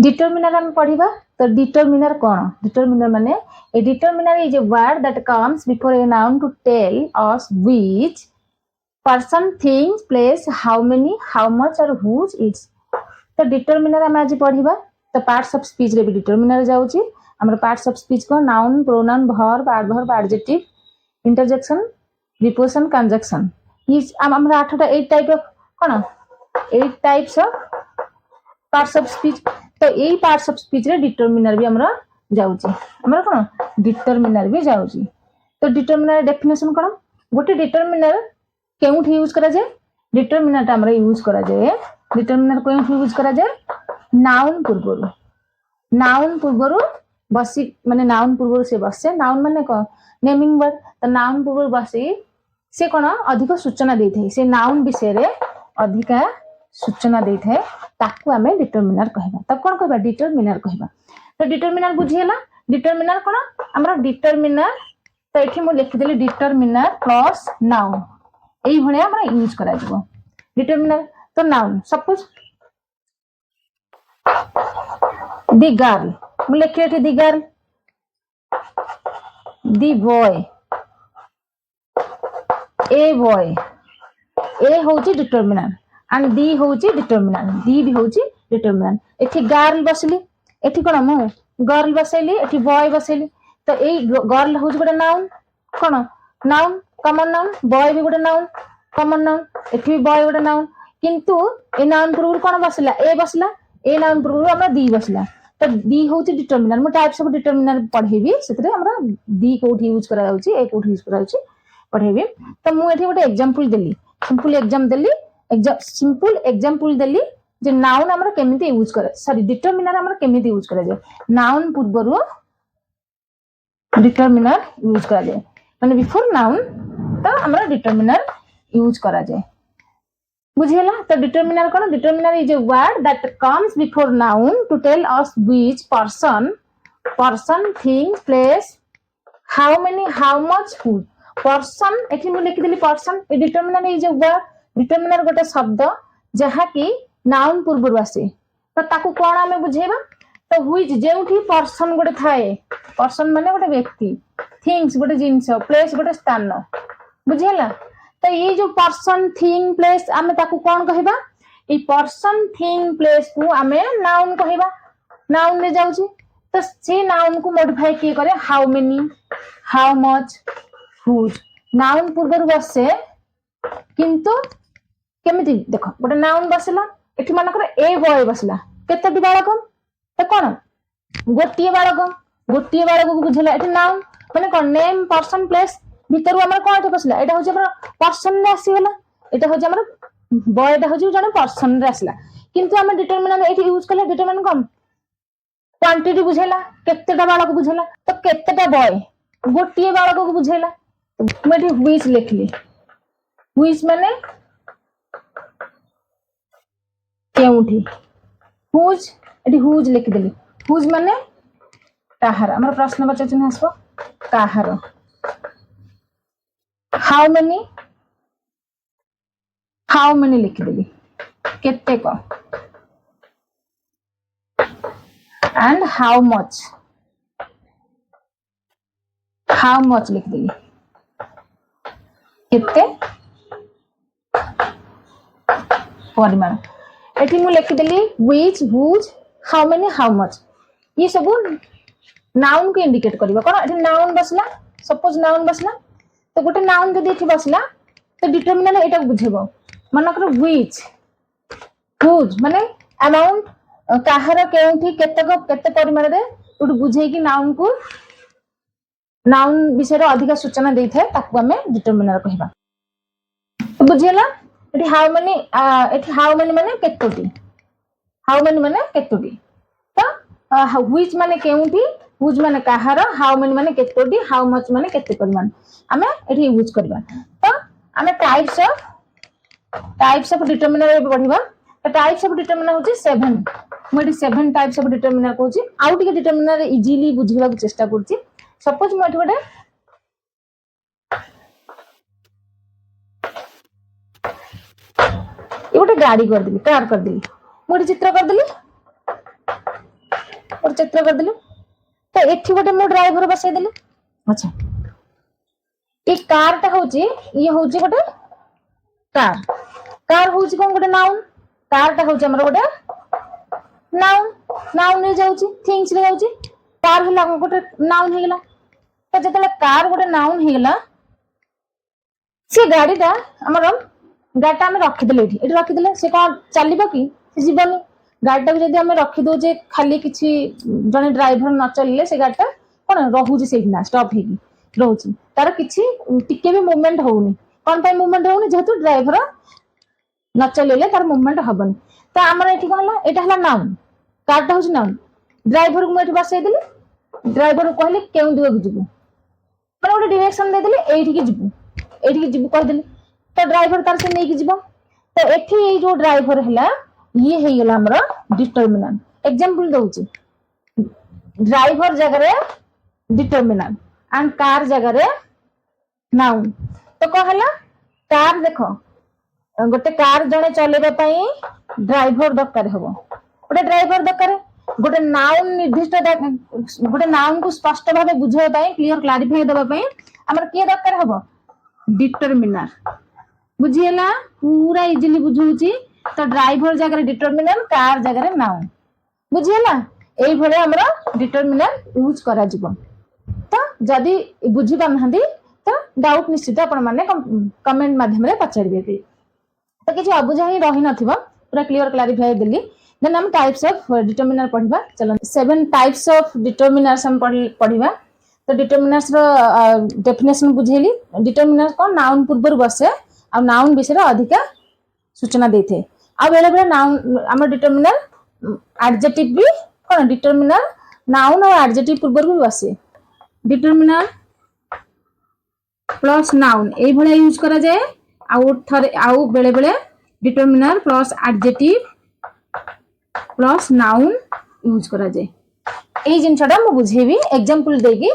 Determiner हम पढ़िबा तो determiner कौन डिटरमिनर माने a determiner is a word that comes before a noun to tell us which person things place how many how much और whose its तो determiner हम आज पढ़िबा तो पार्ट्स ऑफ स्पीच रे भी डिटरमिनर जाउची हमर पार्ट्स ऑफ स्पीच को noun pronoun verb adverb adjective interjection preposition conjunction ये हमरा 8टा 8 type of cone 8 types of parts of speech तो यही पार्ट्स ऑफ स्पीच रे डिटरमिनर भी हमरा जाउची हमरा कोन डिटरमिनर भी जाउची तो डिटरमिनर डेफिनेशन कोन गोटे डिटरमिनर केउठी यूज करा जाय डिटरमिनर ता हमरा यूज करा जाय डिटरमिनर केउठी यूज करा जाय नाउन पूर्वरु बसी माने नाउन पूर्वरु से बसे नाउन माने को नेमिंग वर्ड तो नाउन पूर्वरु बसी से कोन अधिक सूचना देथै से नाउन विषय रे अधिक सूचना देथै ताकू हमें डिटरमिनर कहबा तब कोन कहबा डिटरमिनर कहबा तो डिटरमिनर बुझियला डिटरमिनर कोन हमरा डिटरमिनर तो एठी मु लिखि देली डिटरमिनर प्लस नाउन एई भलिया हमरा यूज करा जबो डिटरमिनर तो नाउन सपोज दी गर्ल मु लिखि एठी the girl the boy a boy a होची डिटरमिनर एंड दी होची डिटरमिनर दी भी होची डिटरमिनर एठी गर्ल बसली एठी कोन मु गर्ल बसैली एठी बॉय बसैली तो ए गर्ल होची गोटे नाउन कोन नाउन कॉमन नाउन बॉय भी गोटे नाउन कॉमन नाउन एठी भी बॉय गोटे नाउन किंतु ए नाउन पूर्व कोन बसला ए नाउन पूर्व हमरा दी बसला तो दी होची डिटरमिनर मु टाइप्स ऑफ डिटरमिनर पढेबी सेतरे हमरा दी कोठी यूज करा जाउची ए कोठी यूज करा जाउची पढेबी तो मु एठी गोटे एग्जांपल देली सिंपल एग्जांपल देली जे नाउन हमरा केमिति यूज करे सॉरी डिटरमिनर हमरा केमिति यूज करा जाय नाउन पूर्वरु डिटरमिनर यूज करा जाय माने बिफोर नाउन तो हमरा डिटरमिनर यूज करा जाय बुझियला तो डिटरमिनर कोन determiner is a word that comes before noun to tell us which person thing place how many how much who person एठी मु लिखि देली person a determiner is a word determiner गोटे शब्द जहा कि नाउन पूर्व आसे तो ताकू कोन हमें बुझेबा तो व्हिच जेउठी पर्सन गोटे थाए पर्सन माने गोटे व्यक्ति थिंग्स गोटे जिंस प्लेस गोटे स्थान बुझियला तो ये जो पर्सन थिंग प्लेस आमे ताकू कोन कहबा ए पर्सन थिंग प्लेस को आमे नाउन कहबा नाउन ले जाउची तो से नाउन को मॉडिफाई किए करे how many how much whose noun पूर्व बसे किंतु केमिति देखो गोटे नाउन बसला एठी मानकर ए बॉय बसला केतेटी बालक तो कोन गोटिए बालक को बुझला एठी नाउन माने कोन नेम पर्सन प्लेस भीतर हमर कोन एठी बसला एटा होजे हमर पर्सन रे आसीला एटा होजे हमर बॉय एटा होजे जने पर्सन रे आसला किंतु हम डिटरमिनर एठी यूज करले डिटरमिनर कम क्वांटिटी बुझेला केतेटा बालक बुझेला तो केतेटा बॉय गोटिए बालक को बुझेला मैं एठी व्हिच लिखली व्हिच माने केउठी हुज एठी हुज लिख देली हुज माने काहार हमर प्रश्न बच्चा चिन्ह आसबो काहार हाउ मेनी लिख देली केते को एंड हाउ मच लिख देली केते परिमाण एठी मु लिख देली which whose how many how much ये सब नाउन को इंडिकेट करबा कोन एठी नाउन बसला सपोज नाउन बसला तो गोटे नाउन जदि एठी बसला तो डिटरमिनर एटा बुझेबो मानकर व्हिच हुज माने अमाउंट काहार केउठी केते परिमाण रे उठ बुझे कि नाउन विषय रे अधिक सूचना देथै ताकू हमें डिटरमिनर कहबा बुझियला एठी हाउ मेनी माने केतोटी तो व्हिच माने केउठी हुज माने काहार हाउ मेनी माने केतोटी हाउ मच माने केते परिमाण हमें एठी यूज करबा तो हमें टाइप्स ऑफ डिटरमिनर पढ़िबा तो टाइप्स ऑफ डिटरमिनर होची 7 मोटी 7 टाइप्स ऑफ डिटरमिनर कहूची आउ टिके डिटरमिनर इजीली बुझिबा को चेष्टा करची सपोज मोटी गोटे ये गोटे गाड़ी कर देली कार कर देली मोटी चित्र कर देली चित्र कर देली तो एठी गोटे मु ड्राइवर बसै देली अच्छा ये कार टा होची ये होची गोटे कार कार होची कोन गोटे नाउन कार टा होची हमर गोटे नाउन नाउन रे जाउची थिंग्स रे जाउची कार हला गोटे नाउन हेगला तो जतले कार गोटे नाउन हेगला से गाड़ीटा हमर गाड़ीटा हम रखिदेले एठी रखिदेले से कौन चलिबो कि से जीवनी गाड़ीटा जदि हम रखी दोजे खाली किछि जने ड्राइवर न चलले से गाड़ीटा कोन रहूजी सेना स्टॉप हेगी रहूची तार किछि टिके भी मूवमेंट होउनी कोन पे मूवमेंट होउनी जेहेतु ड्राइवर न चलेले तार मूवमेंट हबनी तो हमर एठी कहला एटा हला नाउन कारटा होची नाउन ड्राइवर को एठी बसै देली ड्राइवर को कहले केउ दिगो जिबु माने ओटे डायरेक्शन दे देली एठी के जिबु कह देली तो ड्राइवर तार से नै के जिबो तो एठी ए जो ड्राइवर हला ये है गला हमरा डिटरमिनेंट एग्जांपल दोउची ड्राइवर जगह रे डिटरमिनेंट एंड कार जगह रे नाउन तो कहला कार देखो गोटे कार जने चलेबा पई ड्राइवर दरकार हबो गोटे ड्राइवर दरकार गोटे नाउन निर्दिष्ट गोटे नाउन को स्पष्ट भाबे बुझाय पई क्लियर क्लैरिफाई देबा पई हमर के दरकार हबो डिटरमिनर बुझियला पूरा इजीली बुझौची तो ड्राइवर जगह डिटरमिनर कार जगह नाउन बुझियला एई भले हमरा डिटरमिनर यूज करा जिवो तो जदी बुझी पानहंदी तो डाउट निश्चित आपण माने कमेंट माध्यम रे पचार देबे तो किछि अबुझा ही रही नथिबो पूरा क्लियर क्लैरिफाई देली देन हम टाइप्स ऑफ डिटरमिनर पढिबा चलो 7 टाइप्स ऑफ डिटरमिनर्स हम पढिबा तो डिटरमिनर्स रो डेफिनेशन बुझेली डिटरमिनर को नाउन पूर्व बसे आ नाउन विषय अधिक सूचना देथे आ बेले बेले नाउन हमर डिटरमिनर एडजेक्टिव भी कोन डिटरमिनर नाउन और एडजेक्टिव पूर्व भी बसे डिटरमिनर प्लस नाउन ए भले यूज करा जाए आउ बेले बेले determiner plus adjective plus noun use करा जाए ए जिनछटा मु बुझेबी एग्जांपल देगी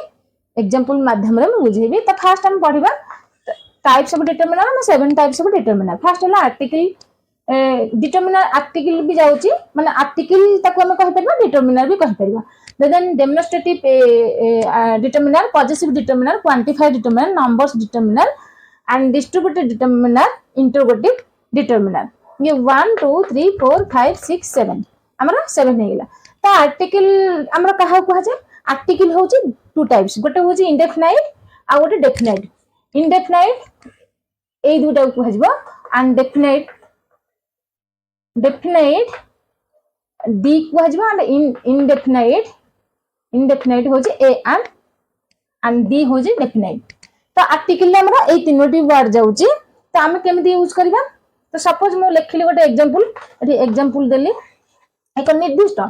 एग्जांपल माध्यम रे मु बुझेबी तो फर्स्ट हम पढिबा टाइप्स ऑफ डिटरमिनर में 7 टाइप्स ऑफ डिटरमिनर फर्स्ट है आर्टिकल डिटरमिनर आर्टिकल भी जाउची माने आर्टिकल ताको हम कहि परबा डिटरमिनर भी कहि परबा then demonstrative determiner positive determiner quantified determiner numbers determiner and distributed determiner interrogative determiner ये 1 2 3 4 5 6 7 हमरा 7 हे गेला तो आर्टिकल हमरा कहा कहा जाय आर्टिकल होची टू टाइप्स गोटे होची इंडेफिनाइट आ गोटे डेफिनाइट इंडेफिनाइट ए दुटा को हजबो एंड डेफिनाइट डेफिनाइट डी को हजबो एंड इंडेफिनाइट होची ए एंड डी होची डेफिनाइट तो आर्टिकल हमरा ए तीनोटी वर्ड जाउची तो हम केमिति यूज करबा तो सपोज मु लिखली गोटे एग्जांपल एठी एग्जांपल देली एक निर्दिष्ट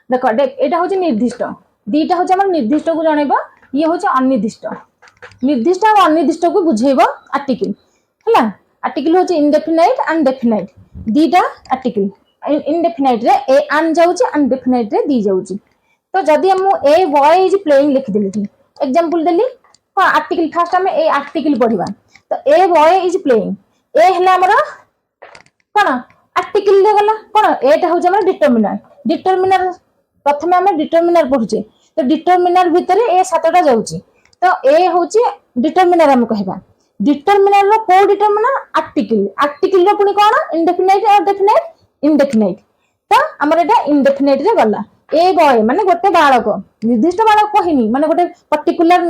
देखो एटा होची निर्दिष्ट दीटा होची हमर निर्दिष्ट को जणेबो ये होची अनिर्दिष्ट निर्दिष्ट और अनिर्दिष्ट को बुझेबो आर्टिकल हला आर्टिकल होची इंडेफिनाइट एंड डेफिनाइट दीटा आर्टिकल इंडेफिनाइट रे ए एन जाउची एंड डेफिनाइट रे दी जाउची तो जदी हम ए बॉय इज प्लेइंग लिख देली एग्जांपल देली हां आर्टिकल फर्स्ट हम ए आर्टिकल पढिबा तो a boy is playing a हला हमरा कोन आर्टिकल ले गला कोन एटा होची हमर डिटरमिनर प्रथमे हम डिटरमिनर पढुचे तो डिटरमिनर भितरे ए सातटा जाउची तो ए होची डिटरमिनर हम कहबा डिटरमिनर रो को डिटरमिनर आर्टिकल रो पुनी कोन इंडेफिनाइट और डेफिनाइट इंडेफिनाइट तो हमर एटा इंडेफिनाइट रे गला ए बॉय माने गोटे बालक निर्दिष्ट बालक कहिनी माने गोटे पर्टिकुलर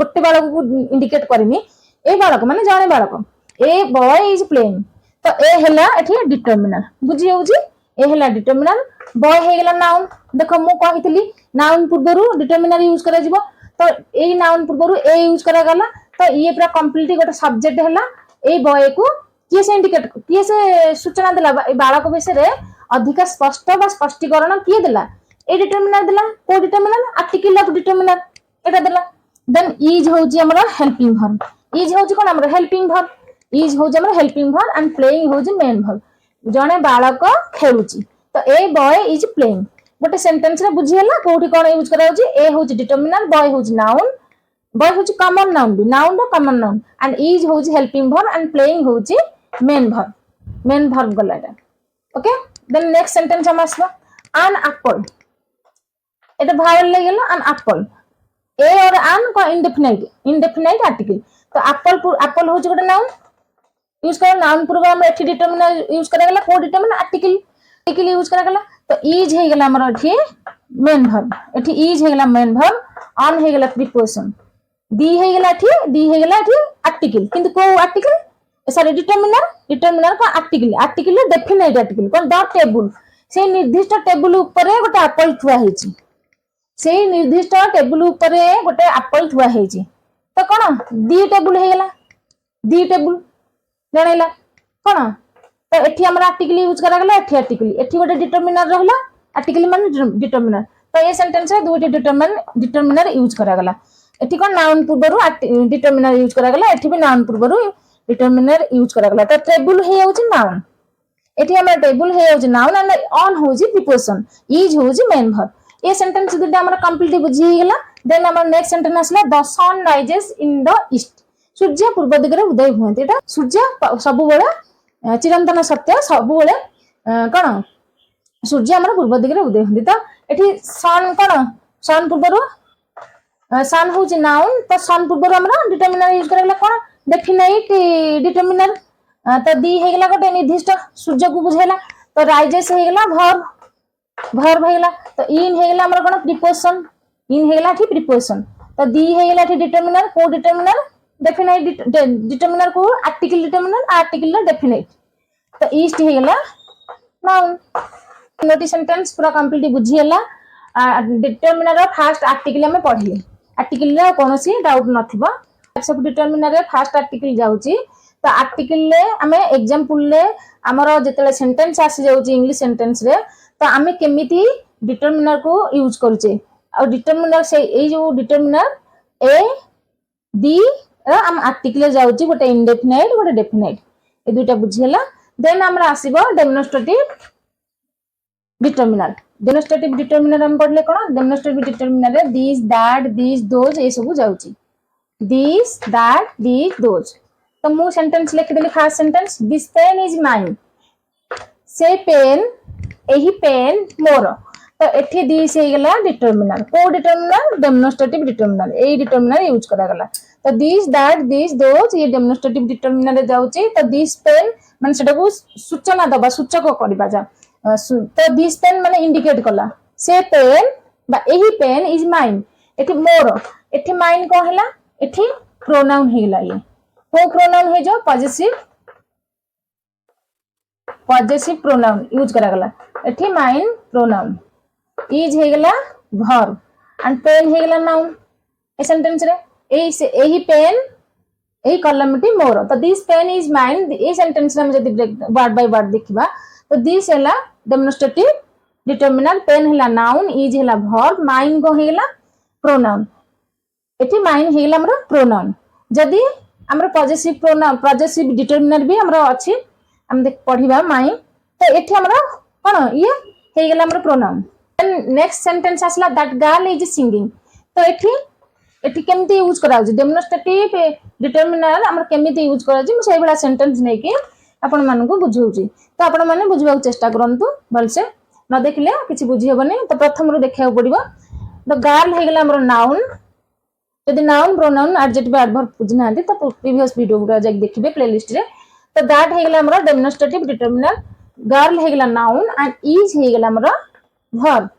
गोटे बालक को इंडिकेट करिनी ए बालक माने जाने बालक ए बॉय इज प्लेइंग तो ए हला एठी डिटरमिनर बुझी होउची ए हला डिटरमिनर बॉय हे गेला नाउन देखो मु कहितली नाउन पूर्वरु डिटरमिनर यूज करा जिवो तो ए नाउन पूर्वरु ए यूज करा गला तो ये पूरा कंप्लीट गोटे सब्जेक्ट हला ए बॉय को किए से इंडिकेट किए से सूचना देला ए बालक विषय रे अधिक स्पष्ट बा स्पष्टीकरण किए देला ए डिटरमिनर देला को डिटरमिनर आर्टिकल ऑफ डिटरमिनर एटा देला देन इज होची हमरा हेल्पिंग वर्ब इज होची कोन हमरा हेल्पिंग वर्ब इज होची हमरा हेल्पिंग वर्ब एंड प्लेइंग होची मेन वर्ब जने बालक खेलुची तो ए बॉय इज प्लेइंग गोटे सेंटेंस रे बुझियला कोठी कोन यूज करा होची ए होची डिटरमिनर बॉय होची नाउन बॉय होची कॉमन नाउन भी नाउन रो कॉमन नाउन एंड इज होची हेल्पिंग वर्ब एंड प्लेइंग होची मेन वर्ब गलाटा ओके देन नेक्स्ट सेंटेंस हम आसबा एन एप्पल এটা ভাওয়াল লাগেলা an apple a और an को indefinite article तो apple हो गोटे नाउन यूज कर नाउन पूर्व हम एठी डिटरमिनर यूज करा गला को डिटरमिनर आर्टिकल यूज करा गला तो इज हे गला हमर एठी मेन वर्ब एठी इज हे गला मेन वर्ब ऑन हे गला प्रीपोजिशन दी हे गला एठी आर्टिकल किंतु को आर्टिकल सॉरी डिटरमिनर को article definite article cone the table से निर्दिष्ट टेबल ऊपर गोटे एप्पल थुआ हेची से निर्दिष्ट टेबल ऊपर गोटे एप्पल थुआ हेची तो कोन दी टेबल हे गला दी टेबल जानेला कोन तो एठी हमर आर्टिकल यूज करा गला एठी गोटे डिटरमिनर रहला आर्टिकल माने डिटरमिनर तो ये सेंटेंस रे दुटी डिटरमिनर यूज करा गला एठी कोन नाउन पूर्वरु डिटरमिनर यूज करा गला एठी भी नाउन पूर्वरु डिटरमिनर यूज करा गला तो टेबल हे होची नाउन एठी हमर टेबल हे होची नाउन एंड ऑन होची प्रीपोजिशन इज होची मेन वर्ब ये सेंटेंस दुटा हमर कंप्लीट बुझी गेला देन हमर नेक्स्ट सेंटेंस आसला the sun rises in the east सूर्य पूर्व दिगरे उदय हुअନ୍ତି एटा सूर्य सब बेले चिरंतन सत्य सब बेले कोन सूर्य हमर पूर्व दिगरे उदय हुअନ୍ତି तो एठी सन कोन सन पूर्वरु सन होची नाउन तो सन पूर्वरु हमर डिटरमिनर यूज करला कोन डेफिनेट डिटरमिनर तो दी हे गला गोटे निर्दिष्ट सूर्य को बुझेला तो राइजेस हे गला वर्ब हे गला तो इन हे गला हमर कोन प्रीपोजिशन इन हे गला थी प्रीपोजिशन तो दी हे गला थी डिटरमिनर को डिटरमिनर डेफिनेट डिटरमिनर को आर्टिकल डेफिनेट तो ईस्ट हे गला नाउन नोटिस सेंटेंस पूरा कंप्लीट बुझियला डिटरमिनर फर्स्ट आर्टिकल हम पढिले आर्टिकल रे कोनोसी डाउट नथिबा सब डिटरमिनर रे फर्स्ट आर्टिकल जाउची तो आर्टिकल ले हमें एग्जांपल ले हमरो जेतले सेंटेंस आसी जाउची इंग्लिश सेंटेंस रे तो हमें केमिति डिटरमिनर को यूज करचे और डिटरमिनर से ए जो डिटरमिनर ए दी हम आर्टिकल जाउची गोटे इंडेफिनाइट गोटे डेफिनाइट ए दुटा बुझियला देन हमरा आसीबो डेमोन्स्ट्रेटिव डिटरमिनर हम पढले कोन डेमोन्स्ट्रेटिव डिटरमिनर रे दिस दैट दिस दोज ए सब जाउची दिस दैट दिस दोज तो मु सेंटेंस लिख देली first sentence this pen is mine से पेन एही पेन मोर तो एठी दिस हे गला डिटरमिनर को डिटरमिनर डेमोन्स्ट्रेटिव डिटरमिनर ए डिटरमिनर यूज करा गला तो दिस दैट दिस दोज ये डेमोन्स्ट्रेटिव डिटरमिनर रे जाउची तो दिस पेन माने सेटा को सूचना दबा सूचक करबा जा तो दिस पेन माने इंडिकेट कला से पेन बा एही पेन इज माइन एठी मोर एठी माइन को हला एठी प्रोनाउन हेला ये को प्रोनाउन है जो पॉजिटिव प्रोनाउन यूज करा गला एठी माइन प्रोनाउन इज हे गला वर्ब एंड पेन हे गला नाउन ए सेंटेंस रे एही पेन एही कॉलम टी मोर तो this pen is mine a sentence रे हम जदी वर्ड बाय वर्ड देखिबा तो दिस हेला डेमोन्स्ट्रेटिव डिटरमिनर पेन हेला नाउन इज हेला वर्ब माइन को हेला प्रोनाउन एठी माइन हेला हमर प्रोनाउन जदी हमर पॉजिटिव डिटरमिनर भी हमर अछि हम देख पढिबा माइन तो एठी हमर कोन ये हे गेला हमर प्रोनाउन नेक्स्ट सेंटेंस आसला दैट गर्ल इज सिंगिंग तो एठी केमती यूज करा जे डेमोन्स्ट्रेटिव डिटरमिनर हमर केमती यूज करा जे सेही बडा सेंटेंस नै कि आपण मानन को बुझौची तो आपण माने बुझबा चेष्टा करंतु भलसे न देखले किछि बुझी हेबनी तो प्रथम रो देखिया पड़िबो द गर्ल हे गेला हमर नाउन यदि नाउन प्रोनाउन एडजेक्टिव एडवर्ब बुझना तो प्रीवियस वीडियो गुरा जाक देखिबे प्लेलिस्ट रे तो दैट हे गेला हमर डेमोन्स्ट्रेटिव डिटरमिनर गर्ल हे गेला नाउन एंड इज हे गेला हमर वर्ब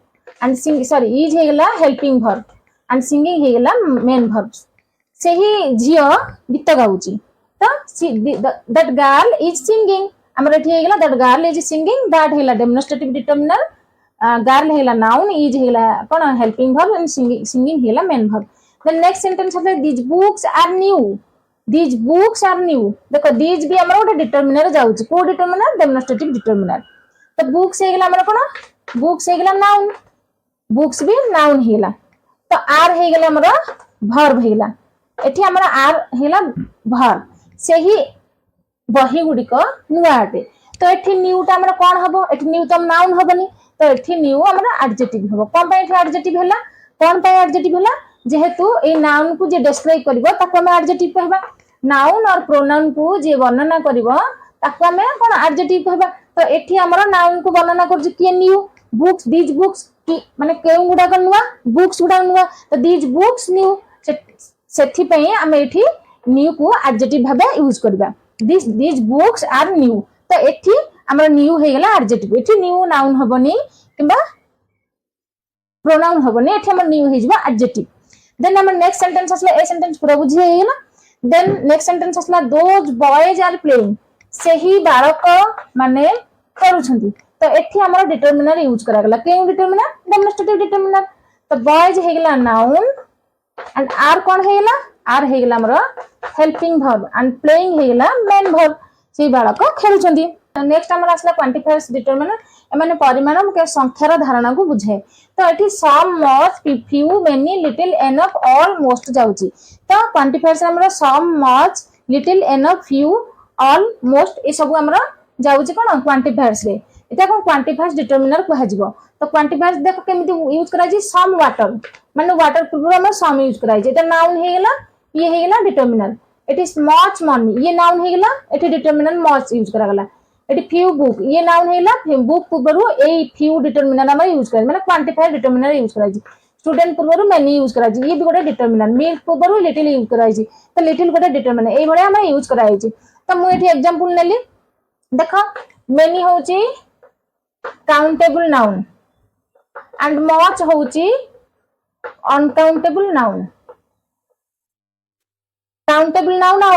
एंड इज हे गेला हेल्पिंग वर्ब एंड सिंगिंग हे गेला मेन वर्ब सेही जियो गीत गाउची तो दैट गर्ल इज सिंगिंग हमर एठी हे गेला that girl is singing that हेला डेमोन्स्ट्रेटिव डिटरमिनर गर्ल हेला नाउन इज हेला कोन हेल्पिंग वर्ब एंड सिंगिंग हेला main verb The next sentence है these books are new. These books are new. देखो these भी हमारा उधर determiner जाऊँगी को determiner demonstrative determiner. तो books है गला हमारा कौन? Books है गला noun. Books भी noun है गला. तो are है गला हमारा verb है गला. एठी हमारा are है गला verb. से ही वही गुड़ी को नुआटे. तो एठी new टा हमारा कौन हबो? एठी new तो noun हबनी. तो एठी new हमारा adjective हबो. कौन पे एठी adjective हैला? कौन पे adjective हैला? जेहेतु ए नाउन को जे डिस्क्राइब करबो ताको हम एडजेक्टिव कहबा नाउन और प्रोनाउन को जे वर्णना करबो ताको हम कोन एडजेक्टिव कहबा तो एठी हमरो नाउन को वर्णना करज के न्यू बुक्स दीज बुक्स माने केउ गुडा नुआ बुक्स गुडा नुआ तो दीज बुक्स न्यू सेथि पई आमे एठी न्यू को एडजेक्टिव भाबे यूज करबा दीज बुक्स आर न्यू तो एठी हमर न्यू हे गेला एडजेक्टिव एठी न्यू नाउन हबनी किबा प्रोनाउन हबनी एठी हमर न्यू हे जबा एडजेक्टिव देन हमर नेक्स्ट सेंटेंस असला ए सेंटेंस पूरा बुझी हे गेला देन नेक्स्ट सेंटेंस असला दोज बॉयज आर प्लेइंग सेही बालक माने करूछंती तो एठी हमर डिटरमिनर यूज करा गेला केउ डिटरमिनर डेमोन्स्ट्रेटिव डिटरमिनर तो बॉयज हे गेला नाउन एंड आर कोन हे गेला आर हे गेला हमर हेल्पिंग वर्ब एंड प्लेइंग हे गेला मेन वर्ब सेही बालक खेलुछंती नेक्स्ट हमर असला क्वांटिफायर्स डिटरमिनर एमाने परिमाण के संख्यार धारणा को बुझाए तो एठी some much few many little enough all most जाउची तो क्वांटिफायर्स हमर some much little enough few all most ए सब हमर जाउची कोन क्वांटिफायर्स रे एटा कोन क्वांटिफायर्स डिटरमिनर कहै जिवो तो क्वांटिफायर्स देखो केमिति यूज करा जी सम वाटर माने वाटर पूर्व हम सम यूज करा जी एटा नाउन हे गेला ये हे गेला determiner it is much money ये नाउन हे गेला एठी डिटरमिनर मच यूज करा गेला एटी फ्यू बुक ये नाउन हेला बुक पूर्वरु ए फ्यू डिटरमिनर हम यूज करा माने क्वांटिफायर डिटरमिनर यूज करा जी स्टूडेंट पूर्वरु मेनी यूज करा जी ये भी गोटे डिटरमिनर मिल्क पूर्वरु लिटिल यूज करा जी तो लिटिल गोटे डिटरमिनर ए भले हम यूज करा जी तो मु एठी एग्जांपल नेली देखो मेनी होची काउंटेबल नाउन एंड मच होची अनकाउंटेबल नाउन काउंटेबल नाउन और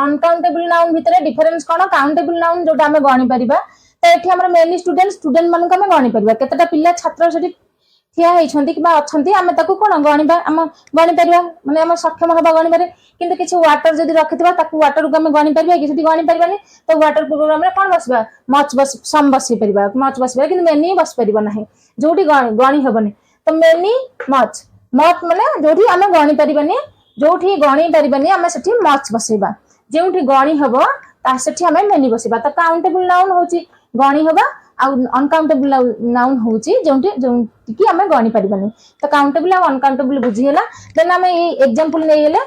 अनकाउंटेबल नाउन भितर डिफरेंस कोन काउंटेबल नाउन जोटा हमें गणी परिबा तो एठी हमर मेनी स्टूडेंट मन को हमें गणी परिबा केतटा पिल्ला छात्र सेठी थिया हेछंती किबा अछंती हमें ताको कोन गणीबा हम गणी परिबा माने हम सक्षम हबा गणी पारे किंतु किछ वाटर जदी रखितबा ताको वाटर को हमें गणी परिबा कि सेठी गणी परिबानी तो वाटर पूर्व हम कोन बसबा मच बस सम बसी परिबा मच बसबा किंतु मेनी बस परिबा नाही जोटी गणी हबनी तो मेनी मच मच माने जोटी हमें गणी परिबानी जोठी गणी परिबानी हमें सेठी मच बसेबा जेउठी गणी हबो ता सेठी हमें मेनी बसेबा तो काउंटेबल नाउन होची गणी हबा आ अनकाउंटेबल नाउन होची जोठी कि हमें गणी परिबानी तो काउंटेबल और अनकाउंटेबल बुझी गेला देन हमें ए एग्जांपल नै गेले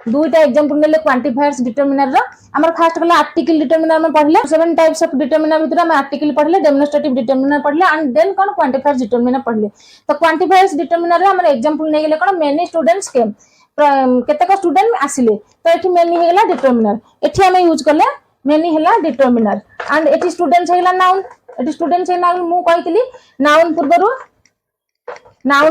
दुईटा एग्जांपल नेले क्वांटिफायर्स डिटरमिनर रो हमर फर्स्ट कला आर्टिकल डिटरमिनर में पढ़ले 7 टाइप्स ऑफ डिटरमिनर भीतर हम आर्टिकल पढ़ले डेमोन्स्ट्रेटिव डिटरमिनर पढ़ले एंड देन कोन क्वांटिफायर्स डिटरमिनर पढ़ले तो क्वांटिफायर्स डिटरमिनर रे हमर एग्जांपल नै गेले कोन मेनी स्टूडेंट्स केम केतक स्टूडेंट आसिले तो एठी मेनी हेला डिटरमिनर एठी हम यूज करले मेनी हेला डिटरमिनर एंड एठी स्टूडेंट्स हेला नाउन एठी स्टूडेंट्स हे नाउन मु कहितली नाउन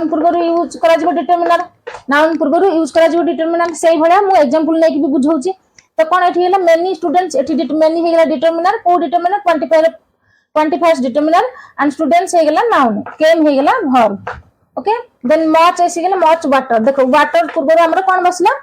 पूर्वरु यूज करा जिवो डिटरमिनर नाउन पूर्वरु यूज करा जिवो डिटरमिनर सेही भलिया मु एग्जांपल नै कि भी बुझौची तो कोन एठी हेला मेनी स्टूडेंट्स एठी मेनी हेला डिटरमिनर को determiner quantifiers determiner and students हेला नाउन केम हेला वर्ब ओके देन मच ऐसी गेला मच वाटर देखो वाटर पूर्व हमर कोन बसला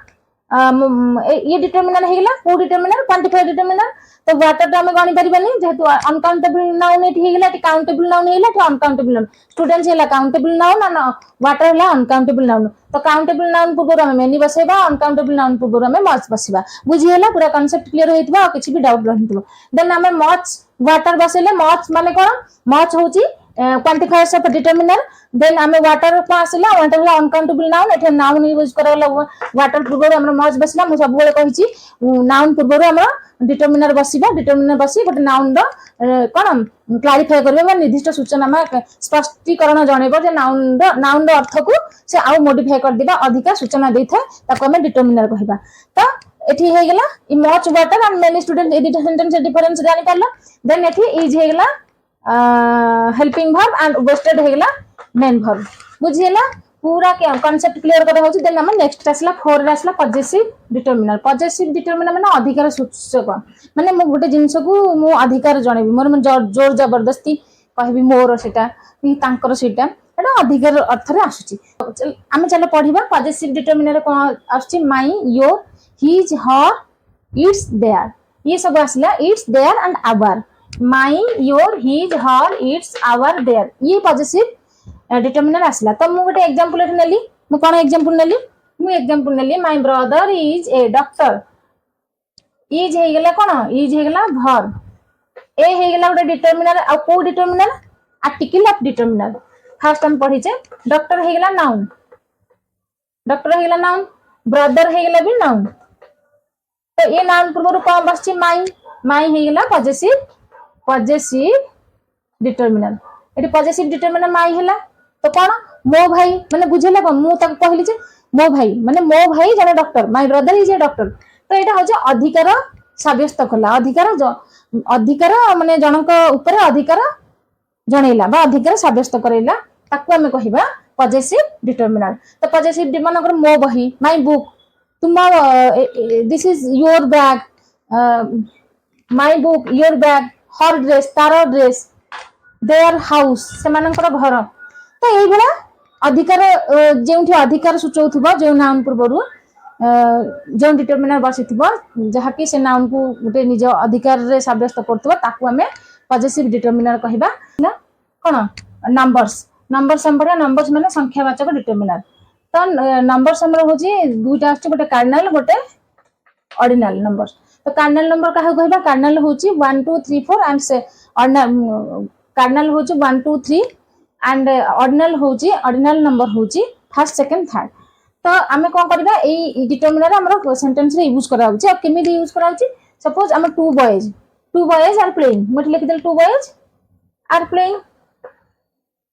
ये डिटरमिनर हेला को डिटरमिनर क्वांटिफायर डिटरमिनर तो वाटर तो हमें गणी परिबानी जेतु अनकाउंटेबल नाउन एठी हेला टी काउंटेबल नाउन हेला टी अनकाउंटेबल नाउन स्टूडेंट्स हेला काउंटेबल नाउन और वाटर हेला अनकाउंटेबल नाउन तो काउंटेबल नाउन पूर्व हमें मेनी बसेबा अनकाउंटेबल नाउन पूर्व हमें मच बसेबा बुझी हेला पूरा कांसेप्ट क्लियर होइतबा किछि भी डाउट रहितबो देन हमें मच वाटर बसेले मच माने कोन मच होची क्वांटिफायर्स ऑफ डिटरमिनर देन हमें वाटर को आसिला वाटर ला अनकाउंटेबल नाउन एठे नाउन यूज करला वाटर पूर्व हमर मच बसला मु सब बेले कहिची नाउन पूर्व हमर डिटरमिनर बसी गोटे नाउन रो कोन क्लैरिफाई करबे बा निर्दिष्ट सूचना में स्पष्टीकरण जणेबो जे नाउन रो अर्थ को से आउ मॉडिफाई कर दिबा अधिक सूचना देथा ताको हम डिटरमिनर कहबा तो एठी हे गेला इ much water and many student edit sentence difference जानि परला देन एठी इज हे गेला हेल्पिंग वर्ब एंड वेस्टेड हे गेला मेन वर्ब बुझिएला पूरा के कांसेप्ट क्लियर करा होची देन हम नेक्स्ट आसला 4 रे आसला पॉजिटिव डिटरमिनर माने अधिकार सूचक माने मो गोटे जिंस को मो अधिकार जणेबी मोर जोर जबरदस्ती कहबी मोर सेटा कि तांकर सेटा एटा अधिकार अर्थ रे आसुची हम चलो पढिबा पॉजिटिव डिटरमिनर कोन आसुची my your his her its their ये सब आसला its their and our my your his her its our their ये पॉजिटिव डिटरमिनर आसला तो मु गोटे एग्जांपल एठ नेली मु कोन एग्जांपल नेली my brother is a doctor is हे गेला कोन इज हे गेला वर्ब ए हे गेला गोटे डिटरमिनर आ को determiner article of determiner first हम पढी छे डॉक्टर हे गेला नाउन ब्रदर हे गेला भी नाउन तो ये नाउन पूर्व कोन बसची माई हे गेला पॉजिटिव डिटरमिनर एटी पॉजिटिव डिटरमिनर माई हेला तो कौन मो भाई माने बुझेला कौन मु तक कहली जे मो भाई माने मो भाई जने doctor my brother is a doctor तो एटा हो जे अधिकार साब्यस्त कला अधिकार माने जनक ऊपर अधिकार जणैला बा अधिकार साब्यस्त करैला ताकू हमें कहिबा पजेसिव डिटरमिनर तो पजेसिव मानकर मो बही माय बुक तुम this is your bag my book your bag her dress तार ड्रेस देयर हाउस से मानकर घर तो यही बड़ा अधिकार जो अधिकार सूचौथबो जो नाउन पूर्वरु जो डिटरमिनर बसिथिबो जहाकी से नाउन को गोटे निज अधिकार रे साब्यस्त करथबो ताकू हमें पजेसिव डिटरमिनर कहिबा ना कोन नंबर्स नंबर्स संबंध नंबर्स माने संख्यावाचक डिटरमिनर तो नंबर्स हमर होजी दुईटा आछे गोटे कार्डिनल गोटे ऑर्डिनल नंबर तो कार्डिनल नंबर काहे कहबा कार्डिनल होची 1 2 3 4 एंड से कार्डिनल होची 1 2 3 एंड ऑर्डिनल नंबर होची फर्स्ट सेकंड थर्ड तो आमे कोन करबा ए डिटरमिनर हमर सेंटेंस रे यूज करा होची अब केमिति यूज करा होची सपोज हम टू बॉयज आर प्लेइंग मत लिख देल two boys are playing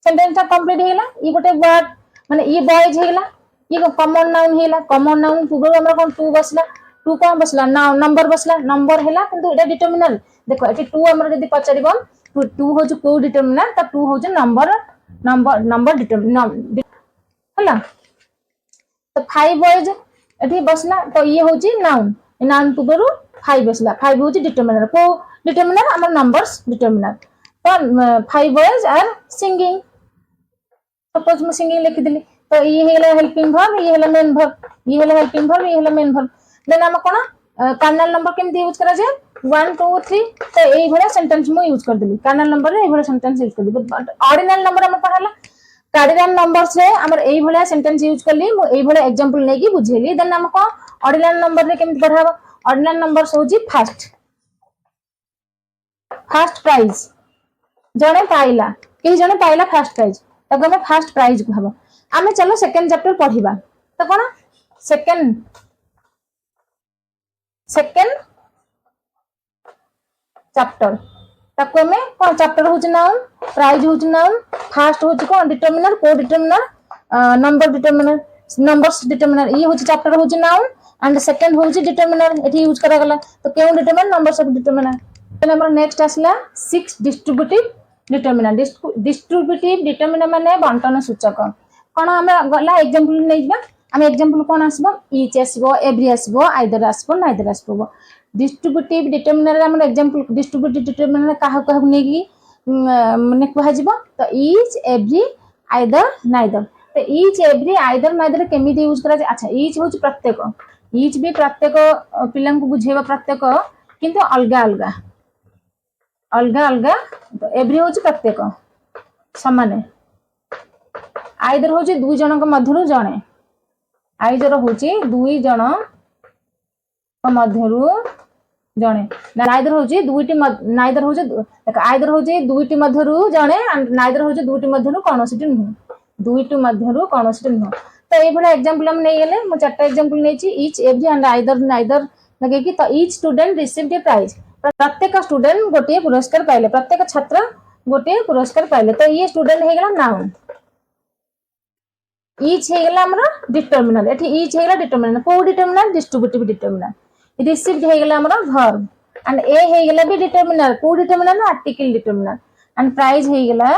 sentence ता कंप्लीट हेला ई गोटे वर्ड माने ई बॉयज हेला ई कॉमन नाउन पूर्व हमरा कोन टू बसला टू कोन बसला नाउन नंबर बसला नंबर हेला किंतु एटा डिटरमिनर देखो एटी टू हमरा जदी पचारिबो टू हो जो को डिटरमिनर ता टू हो जो नंबर डिटरमिनर हला तो फाइव बॉयज एठी बसला तो ये होची नाउन पूर्व फाइव बसला फाइव होची डिटरमिनर को डिटरमिनर हमर नंबर्स डिटरमिनर तो five boys are singing suppose मैं सिंगिंग लिख दिली तो ये हेला हेल्पिंग वर्ब ये हेला मेन वर्ब ये हेला हेल्पिंग वर्ब ये हेला मेन वर्ब देन हम कोन कार्डिनल नंबर केमति यूज करा जाय 1 2 3 तो एई भला सेंटेंस मु यूज कर दिली कार्डिनल नंबर रे एई भला सेंटेंस यूज कर दिली ऑर्डिनल नंबर हम पढ़ाला कार्डिनल नंबर से हमर एई भला सेंटेंस यूज करली मु एई भला एग्जांपल नै की बुझेली देन हम को ऑर्डिनल नंबर रे केमति पढ़ाबो ऑर्डिनल नंबर होजी फर्स्ट प्राइज जने पाइला फर्स्ट प्राइज तब हमें फर्स्ट प्राइज कहबो आमे चलो सेकंड चैप्टर पढ़िबा तो कोन सेकंड चैप्टर ताको हमें कोन चैप्टर होची नाउन प्राइज होची नाउन फर्स्ट होची कोन डिटरमिनर को determiner number determiner numbers determiner ये होची चैप्टर होची नाउन एंड सेकंड होची डिटरमिनर एठी यूज करा गला तो केउ determiner numbers of determiner then हमर नेक्स्ट आसला 6 डिस्ट्रीब्यूटिव डिटरमिनर माने बंटन सूचक कोन हम गला एग्जांपल नै जबा हम एग्जांपल कोन आसबो ईच आसबो एवरी आसबो आइदर आसबो नाइदर आसबो डिस्ट्रीब्यूटिव डिटरमिनर हम एग्जांपल डिस्ट्रीब्यूटिव डिटरमिनर काहा काहा नै की माने कहा जिवो तो ईच एवरी आइदर नाइदर तो ईच एवरी आइदर नाइदर केमिति यूज करा अच्छा ईच होच प्रत्येक ईच भी प्रत्येक पिल्ला को बुझेबा प्रत्येक किंतु अलगा तो एवरी होच प्रत्येक समान आइदर होची दुई जनक मध्यरु जणे आइदर होची दुई जनक मध्यरु जणे नाइदर होची दुईटी नाइदर होची देखो आइदर होची दुईटी मध्यरु जणे एंड नाइदर होची दुईटी मध्यरु कोनोसिटी नुह दुईटी मध्यरु कोनोसिटी नुह तो ए बडा एग्जांपल हम नै गेले मु चारटा एग्जांपल नैची each every and either neither लगे कि तो each student received a prize प्रत्येक स्टूडेंट गोटे पुरस्कार पाइले प्रत्येक छात्र गोटे पुरस्कार पाइले तो ये स्टूडेंट हे गेला नाउन ईच हे गेला हमरा डिटरमिनर एठी ईच हे गेला डिटरमिनर को डिटरमिनर डिस्ट्रीब्यूटिव डिटरमिनर रिसीव्ड हे गेला हमरा वर्ब एंड ए हे गेला भी डिटरमिनर को डिटरमिनर ना आर्टिकल डिटरमिनर एंड प्राइज हे गेला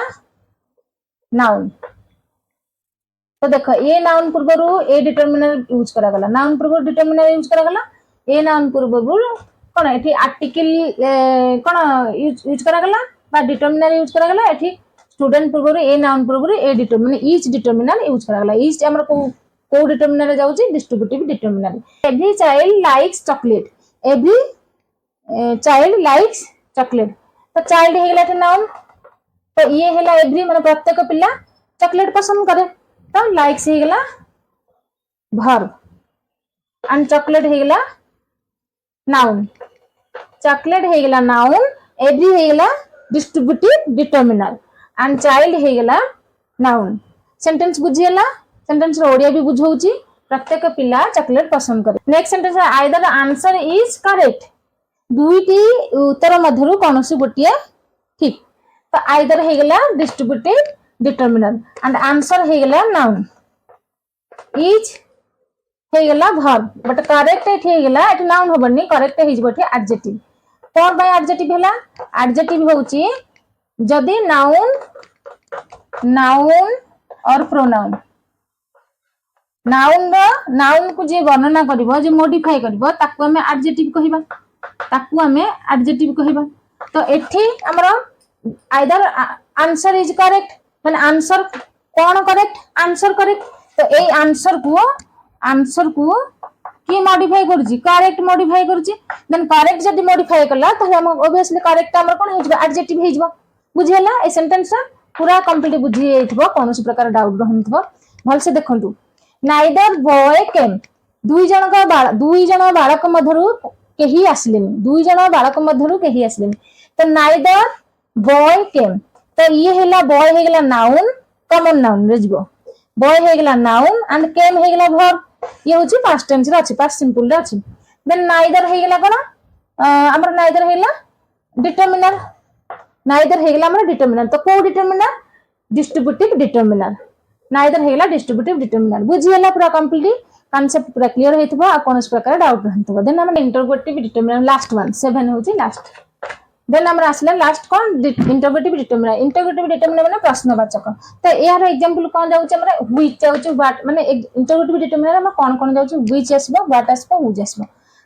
नाउन तो देखो ए नाउन पूर्वरु ए डिटरमिनर यूज करा गला नाउन पूर्वरु डिटरमिनर यूज करा गला ए नाउन पूर्वरु कोन एठी आर्टिकल कोन यूज करा गला बा डिटरमिनर यूज करा गला एठी स्टूडेंट पूर्वरु ए नाउन पूर्वरु ए डिटरमिनर ईच डिटरमिनर यूज करा गला ईच हमर को डिटरमिनर जाउची distributive determiner every child likes chocolate every child likes chocolate तो चाइल्ड हे गेला नाउन तो ये हेला एवरी माने प्रत्येक पिल्ला चॉकलेट पसंद करे तो लाइक्स हे गेला वर्ब एंड चॉकलेट हे गेला नाउन चॉकलेट हे गेला नाउन एवरी हे गेला डिस्ट्रीब्यूटिव डिटरमिनर एंड चाइल्ड हे गेला नाउन सेंटेंस बुझियला सेंटेंस रो ओडिया भी बुझौची प्रत्येक पिल्ला चॉकलेट पसंद करे next sentence either answer is correct दुईटी उत्तर मध्यरु कोनोसी गोटिए ठीक तो आइदर हे गेला डिस्ट्रीब्यूटिव डिटरमिनर एंड आंसर हे गेला नाउन इज हे गेला वर्ब बट करेक्ट एठी हे गेला एठी नाउन होबनी करेक्ट हे जबो एठी एडजेक्टिव कोन बाय एडजेक्टिव हला एडजेक्टिव होउची जदी नाउन और प्रोनाउन नाउन को जे वर्णना करिवो जे मॉडिफाई करिवो ताकू हमें एडजेक्टिव कहबा तो एठी हमरो आइदर आंसर इज करेक्ट माने आंसर कोन करेक्ट आंसर करेक्ट तो ए आंसर को की मॉडिफाई करछि करेक्ट मॉडिफाई करछि देन करेक्ट जदी मॉडिफाई करला तो हम ऑब्वियसली करेक्ट हमर कोन हे जबो एडजेक्टिव हे जबो बुझियला ए सेंटेंस पूरा कंप्लीट बुझी जाइथबो कोनोसी प्रकार डाउट रहनथबो भल से देखंतु नाइदर बॉय केम दुई जण बालक मधरु केही आसलेनी दुई जण बालक मधरु केही आसलेनी तो नाइदर बॉय केम तो ये हेला बॉय हे गेला नाउन कॉमन नाउन रे जबो बॉय हे गेला नाउन एंड केम हे गेला वर्ब ये होची पास्ट टेंस रे अछि पास्ट सिंपल रे अछि देन नाइदर हे गेला कोन हमर नाइदर हेला डिटरमिनर नाइदर हे गेला हमर डिटरमिनर तो को डिटरमिनर डिस्ट्रीब्यूटिव डिटरमिनर नाइदर हे गेला डिस्ट्रीब्यूटिव डिटरमिनर बुझियला पूरा कंप्लीटली कांसेप्ट पूरा क्लियर हेतबो आ कोनस प्रकार डाउट रहतबो देन हमर इंटरप्रेटिव डिटरमिनर लास्ट वन 7 होची लास्ट देन हमर आसले लास्ट कोन इंटरप्रेटिव डिटरमिनर माने प्रश्नवाचक तो यार एग्जांपल कोन जाउछ हमर व्हिच जाउछ व्हाट माने इंटरप्रेटिव डिटरमिनर हम कोन जाउछ व्हिच आसबो व्हाट आसबो हुज आसबो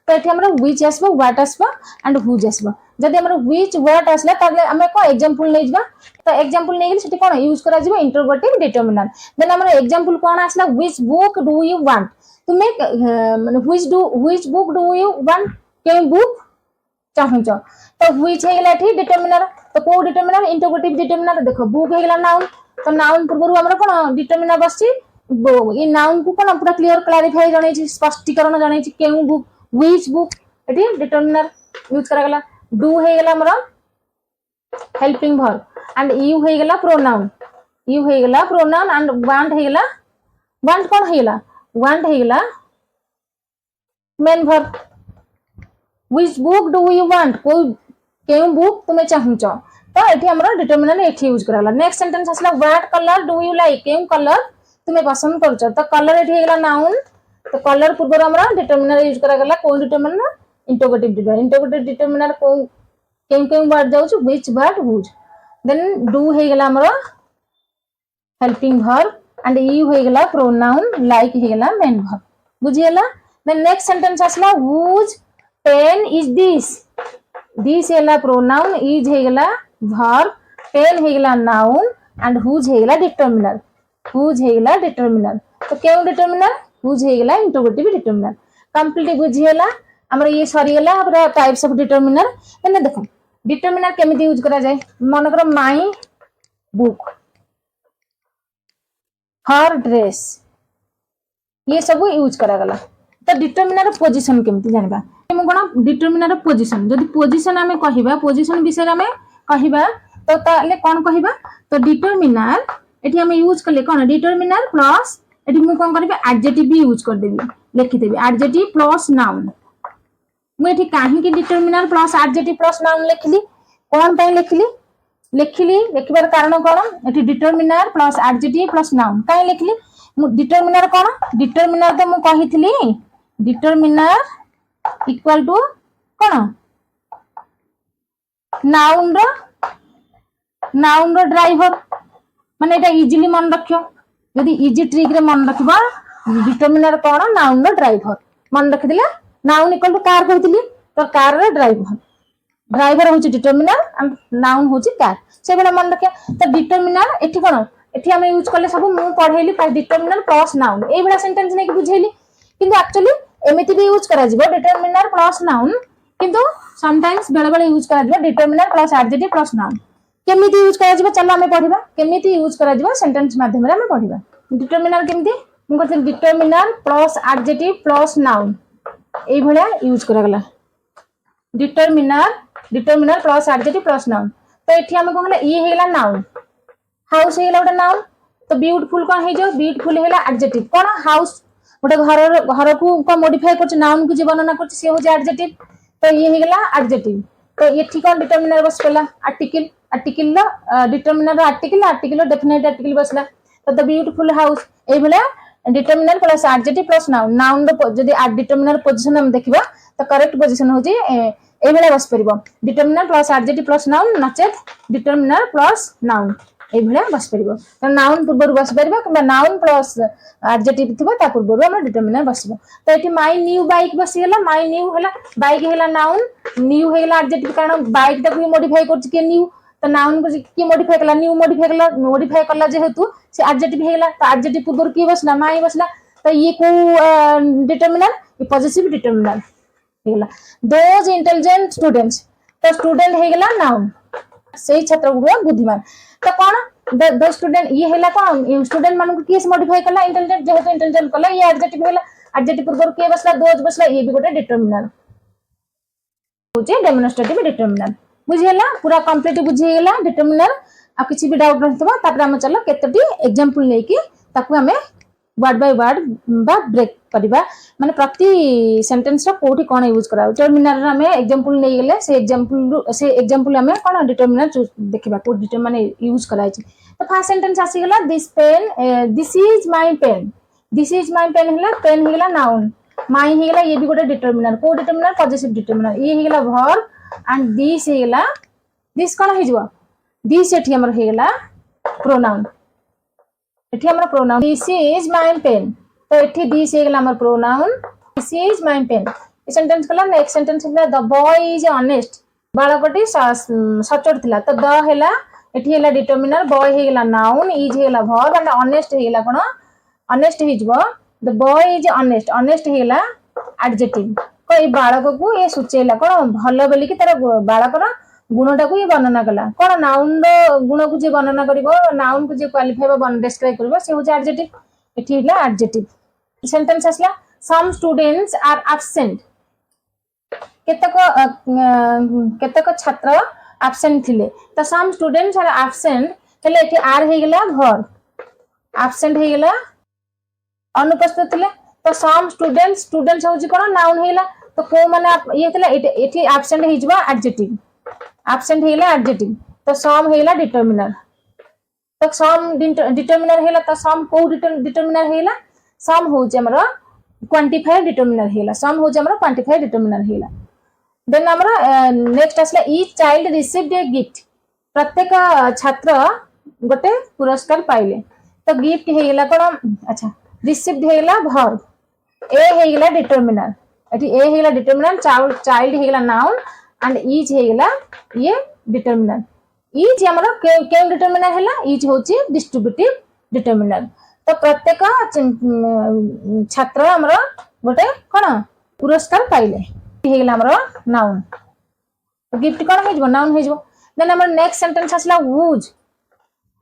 तो एठी हमर व्हिच आसबो व्हाट आसबो एंड हुज आसबो जदि हमर व्हिच व्हाट आसला ताले हमें को एग्जांपल नै जबा तो एग्जांपल नै गेली सेठी कोन यूज करा जबो इंटरप्रेटिव डिटरमिनर देन हमर एग्जांपल कोन आसला which book do you want तुमे माने which book do you want के बुक चाहूच तो व्हिच हे गेला एठी डिटरमिनर तो को डिटरमिनर इंटरप्रेटिव डिटरमिनर देखो बुक हे गेला नाउन तो नाउन पूर्व हमर कोन डिटरमिनर बसची ये नाउन को कोन पूरा क्लियर क्लैरिफाई जणै छी स्पष्टीकरण जणै छी के बुक व्हिच बुक एठी डिटरमिनर यूज करा गेला डू हे गेला हमर हेल्पिंग वर्ब एंड यू हे गेला प्रोनाउन एंड वांट हे गेला वांट कोन हे गेला वांट हे गेला main verb which book do you want कोई केउ बुक तुमे चाहूच तो एठी हमर डिटरमिनर एठी यूज कराला नेक्स्ट सेंटेंस असला what colour do you like केउ कलर तुमे पसंद करूच तो कलर एठी हे गेला नाउन तो कलर पूर्व हमर डिटरमिनर यूज करा गेला कोन डिटरमिनर इंटरप्रेटिव डिटरमिनर को केउ वर्ड जाउछ which what whose then do हे गेला हमर हेल्पिंग वर्ब एंड यू हे गेला प्रोनाउन लाइक हे गेला मेन वर्ब बुझियला देन नेक्स्ट सेंटेंस असला हुज पेन इज दिस हेला प्रोनाउन इज हे गेला वर्ब पेन हे गेला नाउन एंड हुज हे गेला डिटरमिनर तो केउ डिटरमिनर हुज हे गेला इंटरप्रेटिव डिटरमिनर कंप्लीट बुझियला हमर ये सरी गेला पूरा टाइप्स ऑफ डिटरमिनर एने देखो डिटरमिनर केमिति यूज करा जाय मन करो माय बुक हर ड्रेस ये सब यूज करा गला तो डिटरमिनर पोजीशन केमिति जानबा हम कोन डिटरमिनर पोजीशन जदि पोजीशन हमें कहिबा पोजीशन विषय हमें कहिबा तो ताले कोन कहिबा तो डिटरमिनर एठी हम यूज करले कोन डिटरमिनर प्लस एठी मु कोन करबे एडजेक्टिव भी यूज कर देबी लिखि देबी एडजेक्टिव प्लस नाउन मु एठी काहे कि determiner plus adjective plus noun लिखली कोन पय लिखली लिखबार कारण कोन एठी determiner plus adjective plus noun काहे लिखली मु डिटरमिनर कोन डिटरमिनर तो मु कहितली डिटरमिनर इक्वल टू कोन नाउन रो ड्राइवर माने एटा इजीली मन रखियो यदि इजी ट्रिक रे मन रखबा डिटरमिनर कोन नाउन रो ड्राइवर मन रख दिला नाउन इक्वल टू कार कहतिली तो कार रो ड्राइवर होची डिटरमिनर एंड नाउन होची कार से बेला मन रखिया तो डिटरमिनर एठी कोन एठी हम यूज करले सब मु पढेली डिटरमिनर प्लस नाउन ए बेला सेंटेंस नै कि बुझेली किंतु एक्चुअली एमिति भी यूज करा जिवो डिटरमिनर प्लस नाउन किंतु समटाइम्स बेले बेले यूज करा जिवो determiner plus adjective plus noun केमिति यूज करा जिवो चलो हमें पढिबा केमिति यूज करा जिवो सेंटेंस माध्यम रे हमें पढिबा डिटरमिनर केमिति मु कहते determiner plus adjective plus noun ए भलिया यूज करा गला determiner plus adjective plus noun तो एठी हम कहला ई हेला नाउन हाउस हेला उडा नाउन तो ब्यूटीफुल कोन हे जो ब्यूटीफुल हेला एडजेक्टिव कोन हाउस उडा घर को मॉडिफाई करछ नाउन को जे वर्णना करछ से हो जे एडजेक्टिव तो ये हेला एडजेक्टिव तो एठी कोन डिटरमिनर बस पेला article article determiner article definite article बसला तो द ब्यूटीफुल हाउस ए भला determiner plus adjective plus noun noun रो जदी डिटरमिनर पोजीशन हम देखिबा तो करेक्ट पोजीशन होजी ए भला बस परिबो determiner plus adjective plus noun नचेत डिटरमिनर प्लस नाउन ए भला बस परिबो तो नाउन पूर्व बस परिबो कि नाउन प्लस एडजेक्टिव थिबो ता पूर्व हम डिटरमिनर बसबो तो एठी माय न्यू बाइक बसी गेला माय न्यू हैला बाइक हैला नाउन न्यू हैला एडजेक्टिव कारण बाइक टाको मॉडिफाई करछि के न्यू तो नाउन को की मॉडिफाई कला न्यू मॉडिफाई कला जेहेतु से एडजेक्टिव हैला तो एडजेक्टिव पूर्व की बसला माय बसला तो ये को डिटरमिनर ये पॉजिटिव डिटरमिनर हैला दोज इंटेलिजेंट स्टूडेंट्स तो स्टूडेंट हैला नाउन से छात्र गुण बुद्धिमान तो कौन द स्टूडेंट ये हैला कौन स्टूडेंट मान को किस मॉडिफाई कला इंटेलिजेंट जेहेतु इंटेलिजेंट कला ये एडजेक्टिव हैला एडजेक्टिव पूर्व के बसला दोज बसला ये भी गोटे डिटरमिनर होचे डेमोंस्ट्रेटिव डिटरमिनर बुझियला पूरा कंप्लीट बुझियला डिटरमिनर आ किछि भी डाउट रहतबा तापर हम चलो केतटी एग्जांपल लेकी ताकू हमें वर्ड बाय वर्ड बा ब्रेक करबा माने प्रति सेंटेंस रा कोठी कोन यूज करा डिटरमिनर रा हमें एग्जांपल नै गेले से एग्जांपल हमें कोन डिटरमिनर देखिबा को डिटरमिनर माने यूज कराइ छै तो फर्स्ट सेंटेंस आसी गेला this pen this is my pen हैला पेन हैला नाउन माय हैला ये भी गोटे डिटरमिनर को डिटरमिनर पॉजिटिव डिटरमिनर ये हैला वर्ब एंड दिस हैला दिस कोन हे जवा दिस एठी हमर हैला प्रोनाउन एठी हमर pronoun this is my pen तो एठी दिस हैला हमर pronoun this is my pen ए सेंटेंस कला नेक्स्ट सेंटेंस हैला द बॉय इज ऑनेस्ट बालकटी सचोट थिला तो द हैला एठी हैला डिटरमिनर बॉय हैला नाउन इज हैला वर्ब एंड ऑनेस्ट हैला कोन ऑनेस्ट हे जवा द बॉय इज ऑनेस्ट हैला एडजेक्टिव को ए बालक को ये सूचेला कोन भलो बोली कि तार बालकर गुणटा को ये वर्णना कला कोन नाउन रो गुण को जे वर्णना करिवो नाउन को जे क्वालिफाई बा डिस्क्राइब करिवो से हो जे एडजेक्टिव एठी हैला एडजेक्टिव सेंटेंस असला सम स्टूडेंट्स आर एब्सेंट केतक छात्र एब्सेंट थिले तो सम स्टूडेंट्स आर एब्सेंट हेले एठी आर हे गेला वर्ब एब्सेंट हे गेला अनुपस्थित थिले तो सम स्टूडेंट्स होजी कोन नाउन हेला तो को माने ये थिला एठी एब्सेंट हे जबा एडजेक्टिव एब्सेंट हेला एडजेक्टिव तो सम हेला डिटरमिनर तो सम डिटरमिनर हेला तो सम को डिटरमिनर हेला सम होजे हमरा क्वांटिफायर डिटरमिनर हेला सम होजे हमरा क्वांटिफायर डिटरमिनर हेला देन हमरा नेक्स्ट असला each child received a gift प्रत्येक छात्र गोटे पुरस्कार पाइले तो गिफ्ट हेला कोन अच्छा रिसीव्ड हेला वर्ब ए हेला डिटरमिनर एठी ए हेला डिटरमिनर चाइल्ड हेला नाउन एंड ईच हेला ये डिटरमिनर ईच हमरा के डिटरमिनर हेला ईच होची डिस्ट्रीब्यूटिव डिटरमिनर तो प्रत्येक छात्र हमरा गोटे कोन पुरस्कार पाइले हेला हमरा नाउन तो गिफ्ट कोन हेजबो नाउन हेजबो देन हमर नेक्स्ट सेंटेंस असला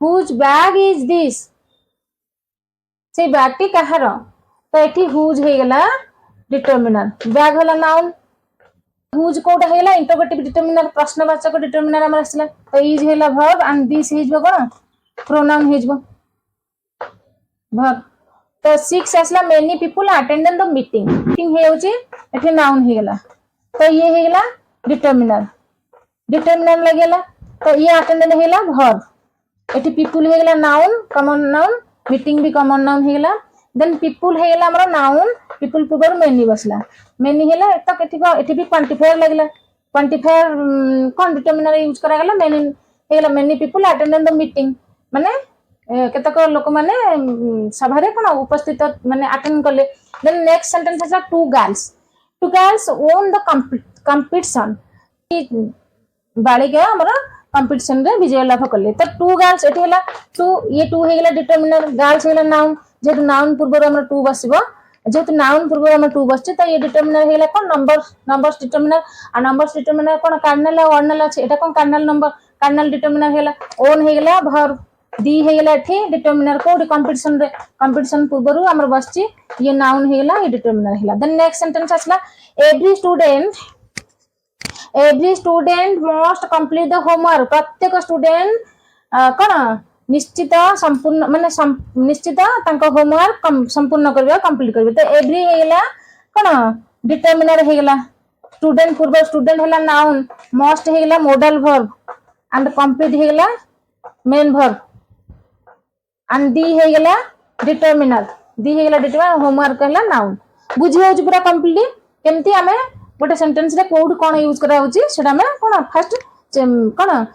whose bag is this से बैग टी कहार तो एठी हुज हे गेला डिटरमिनर बैग होला नाउन हुज कोड हेला इंटरोगेटिव डिटरमिनर प्रश्नवाचक डिटरमिनर हमर असला तो इज हेला वर्ब एंड दिस इज कोन प्रोनाउन हेजबो वर्ब तो 6 असला many people attended the meeting हे होची एठी नाउन हे गेला तो ये हे गेला डिटरमिनर लगेला तो ये अटेंडेड हेला वर्ब एठी पीपल हे गेला नाउन कॉमन नाउन मीटिंग भी कॉमन नाउन हेला देन पीपल हेला हमरा नाउन पीपल पूर्व मेनी बसला मेनी हेला एठी भी क्वांटिफायर लगला क्वांटिफायर कोन डिटरमिनर यूज करा गेला मेनी हेला many people attended the meeting माने केतक लोक माने सभा रे कोन उपस्थित माने अटेंड करले देन नेक्स्ट सेंटेंस है two girls won the competition बालिका हमरा कंपटीशन रे विजय लाभ करले तो टू गर्ल्स एठी हेला टू ये टू हेला डिटरमिनर गर्ल्स हेला नाउन जेतु नाउन पूर्व हमरा टू बसिबो जेतु नाउन पूर्व हमरा टू बसछि तो ये डिटरमिनर हेला कोन नंबर्स डिटरमिनर आ नंबर्स डिटरमिनर कोन कार्डिनल आ ऑर्डिनल अछि एटा कोन कार्डिनल डिटरमिनर हेला ओन हेला वर्ब दी हेला एठी डिटरमिनर को कंपटीशन पूर्व हमरा बसछि ये नाउन हेला ये डिटरमिनर हेला देन नेक्स्ट सेंटेंस असला every student must complete the homework प्रत्येक स्टूडेंट कोन निश्चित संपूर्ण माने निश्चित तांको होमवर्क संपूर्ण करबे कंप्लीट करबे तो एवरी हेला कोन डिटरमिनर हेला स्टूडेंट पूर्व स्टूडेंट हेला नाउन मस्ट हेला मॉडल वर्ब एंड कंप्लीट हो गला मेन वर्ब एंड दी हो गला डिटरमिनर दी हो गला डिटरमिनर होमवर्क कहला नाउन बुझी हो पूरा कंप्लीट केमती आमे गोटे सेंटेंस रे कोड कोन यूज करा होची सेटा में कोन फर्स्ट कोन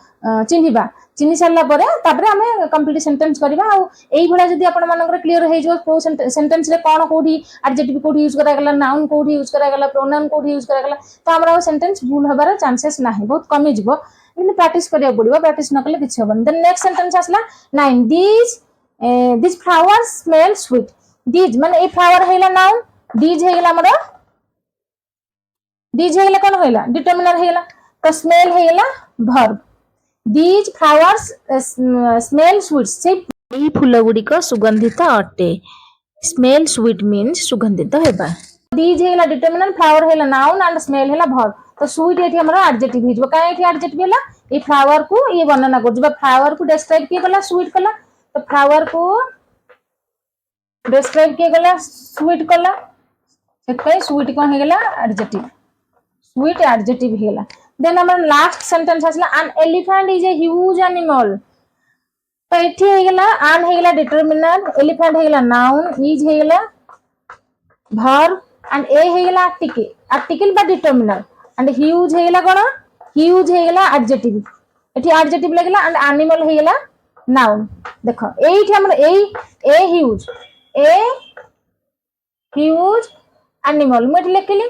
चिन्हिबा चिन्हि सारला परे तापरे आमे कंप्लीट सेंटेंस करबा आ एई भला जदी आपण मानकर क्लियर हे जो को सेंटेंस रे कोन कोडी एडजेक्टिव कोडी यूज करा गला नाउन कोडी यूज करा गला प्रोनाउन कोडी यूज करा गला तो हमरा सेंटेंस भूल हबार चांसेस नाही बहुत कमी जिवो लेकिन प्रैक्टिस करिया पड़िबो प्रैक्टिस न करले किछ होबन देन नेक्स्ट सेंटेंस आसला 9 these flowers smell sweet these माने ए फ्लावर हेला नाउन these हेला हमरा these हेला कोन हेला डिटरमिनर हेला तो स्मेल हेला verb these flowers smell sweet से एही फूल गुडी को सुगंधित अटे स्मेल स्वीट मीन्स सुगंधित हेबा these हेला डिटरमिनर फ्लावर हेला नाउन एंड स्मेल हेला वर्ब तो स्वीट एठी हमरा एडजेक्टिव हिजबो काहे एठी एडजेक्टिव हेला ए फ्लावर को ये वर्णना कर जब फ्लावर को डिस्क्राइब किए गला स्वीट कला तो फ्लावर को डिस्क्राइब किए गला स्वीट कला सेकय स्वीट कोन हे गला एडजेक्टिव स्वीट एडजेक्टिव हे गला देन हमर लास्ट सेंटेंस आसला an elephant is a huge animal तो एठी हे गला एन हे गला डिटरमिनर एलिफेंट हे गला नाउन इज हे गला वर्ब एंड ए हे गला आर्टिकल बा डिटरमिनर एंड ह्यूज हे गला कोन ह्यूज हे गला एडजेक्टिव एठी एडजेक्टिव लागला एंड एनिमल हे गला नाउन देखो एठी हमर ए ह्यूज एनिमल मैं लिखली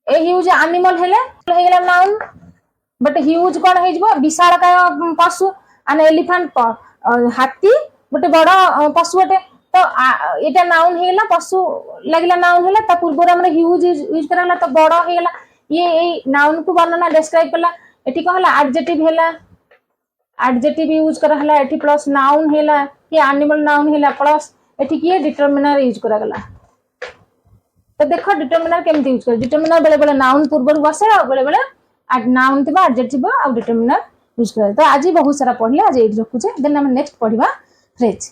ए ह्यूज एनिमल हेले हे गला नाउन बट ह्यूज कोन हे जबो विशालकाय पशु एंड एलिफेंट हाथी गोटे बड़ पशु अटे तो एटा नाउन हेला पशु लागला नाउन हेला त पूर्व हमर ह्यूज यूज करला तो बड़ हेला ये नाउन को वर्णना डिस्क्राइब करला एठी कहला एडजेक्टिव हेला एडजेक्टिव यूज करा हला एठी प्लस नाउन हेला कि एनिमल नाउन हेला प्लस एठी कि डिटरमिनर यूज करा गला तो देखो डिटरमिनर केमती यूज कर डिटरमिनर बेले बेले नाउन पूर्व बसे आ बेले बेले नाउन थिबा एडजेक्टिव आ डिटरमिनर यूज कर तो आज बहुत सारा पढ़ले आज एठी रखु छे देन हम नेक्स्ट पढ़िबा फ्रेज